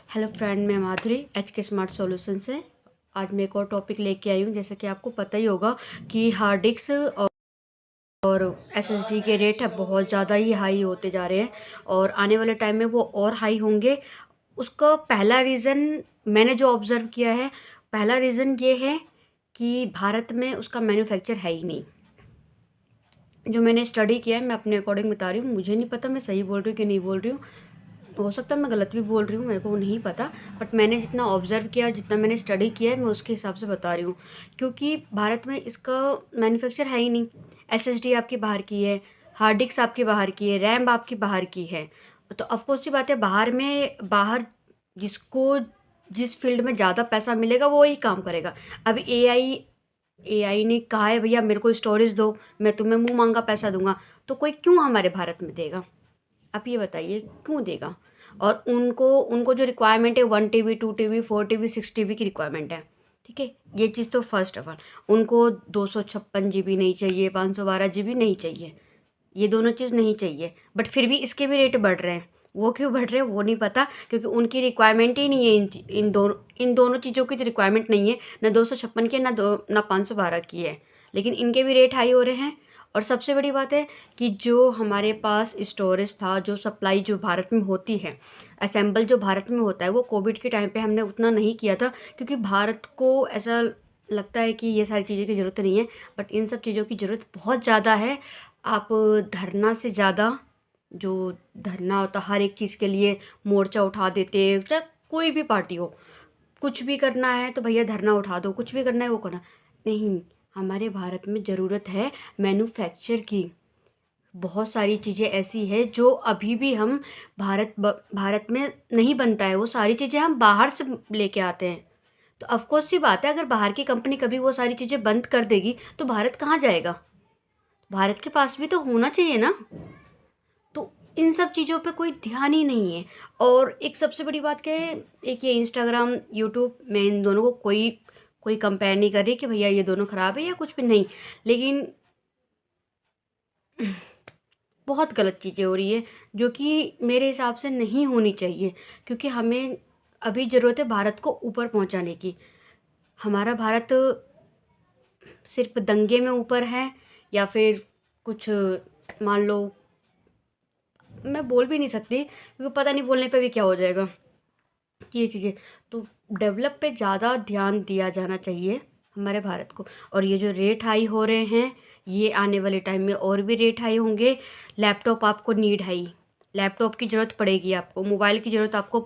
Hello friend, मैं माधुरी H के smart solution से। आज मैं एक और टॉपिक लेके आई हूँ। जैसे कि आपको पता ही होगा कि हार्ड डिस्क और एसएसडी के रेट है बहुत ज़्यादा ही हाई होते जा रहे हैं और आने वाले टाइम में वो और हाई होंगे। उसका पहला रीज़न मैंने जो ऑब्ज़र्व किया है, पहला रीज़न ये है कि भारत में उसका मैन्युफैक्चर है ही नहीं। जो मैंने स्टडी किया है मैं अपने अकॉर्डिंग बता रही हूँ। मुझे नहीं पता मैं सही बोल रही हूँ कि नहीं बोल रही हूँ, हो सकता है मैं गलत भी बोल रही हूँ, मेरे को नहीं पता। बट मैंने जितना ऑब्ज़र्व किया और जितना मैंने स्टडी किया है मैं उसके हिसाब से बता रही हूँ। क्योंकि भारत में इसका मैन्युफैक्चर है ही नहीं। एसएसडी आपकी बाहर की है, हार्ड डिस्क आपकी बाहर की है, रैम आपकी बाहर की है। तो ऑफकोर्स सी बात है, बाहर जिसको जिस फील्ड में ज़्यादा पैसा मिलेगा वो ही काम करेगा। अभी एआई ने कहा है भैया मेरे को स्टोरेज दो, मैं तुम्हें मुंह मांगा पैसा दूंगा। तो कोई क्यों हमारे भारत में देगा? आप ये बताइए क्यों देगा? और उनको उनको जो रिक्वायरमेंट है 1 TB 2 TB 4 TB 6 TB की रिक्वायरमेंट है। ठीक है, ये चीज़ तो फर्स्ट ऑफ ऑल। उनको 256 GB नहीं चाहिए, 512 GB नहीं चाहिए, ये दोनों चीज़ नहीं चाहिए। बट फिर भी इसके भी रेट बढ़ रहे हैं। वो क्यों बढ़ रहे हैं वो नहीं पता, क्योंकि उनकी रिक्वायरमेंट ही नहीं है। इन दोनों चीज़ों की तो रिक्वायरमेंट नहीं है, ना 256 की ना 512 की है। लेकिन इनके भी रेट हाई हो रहे हैं। और सबसे बड़ी बात है कि जो हमारे पास स्टोरेज था, जो सप्लाई जो भारत में होती है, असेंबल जो भारत में होता है, वो कोविड के टाइम पे हमने उतना नहीं किया था, क्योंकि भारत को ऐसा लगता है कि ये सारी चीज़ों की ज़रूरत नहीं है। बट इन सब चीज़ों की ज़रूरत बहुत ज़्यादा है। आप धरना से ज़्यादा, जो धरना होता हर एक चीज़ के लिए मोर्चा उठा देते हैं, चाहे कोई भी पार्टी हो, कुछ भी करना है तो भैया धरना उठा दो, कुछ भी करना है वो करना। नहीं, हमारे भारत में ज़रूरत है मैन्युफैक्चर की। बहुत सारी चीज़ें ऐसी है जो अभी भी हम भारत में नहीं बनता है, वो सारी चीज़ें हम बाहर से लेके आते हैं। तो ऑफकोर्स सी बात है, अगर बाहर की कंपनी कभी वो सारी चीज़ें बंद कर देगी तो भारत कहाँ जाएगा? भारत के पास भी तो होना चाहिए ना। तो इन सब चीज़ों पे कोई ध्यान ही नहीं है। और एक सबसे बड़ी बात क्या है, एक ये इंस्टाग्राम, यूट्यूब, मैं इन दोनों को कोई कोई कंपेयर नहीं कर रही कि भैया ये दोनों ख़राब है या कुछ भी नहीं। लेकिन बहुत गलत चीज़ें हो रही है जो कि मेरे हिसाब से नहीं होनी चाहिए। क्योंकि हमें अभी ज़रूरत है भारत को ऊपर पहुंचाने की। हमारा भारत सिर्फ दंगे में ऊपर है, या फिर कुछ, मान लो, मैं बोल भी नहीं सकती क्योंकि पता नहीं बोलने पे भी क्या हो जाएगा ये चीज़ें। तो डेवलप पे ज़्यादा ध्यान दिया जाना चाहिए हमारे भारत को। और ये जो रेट हाई हो रहे हैं, ये आने वाले टाइम में और भी रेट हाई होंगे। लैपटॉप आपको नीड है ही, लैपटॉप की ज़रूरत पड़ेगी आपको, मोबाइल की ज़रूरत आपको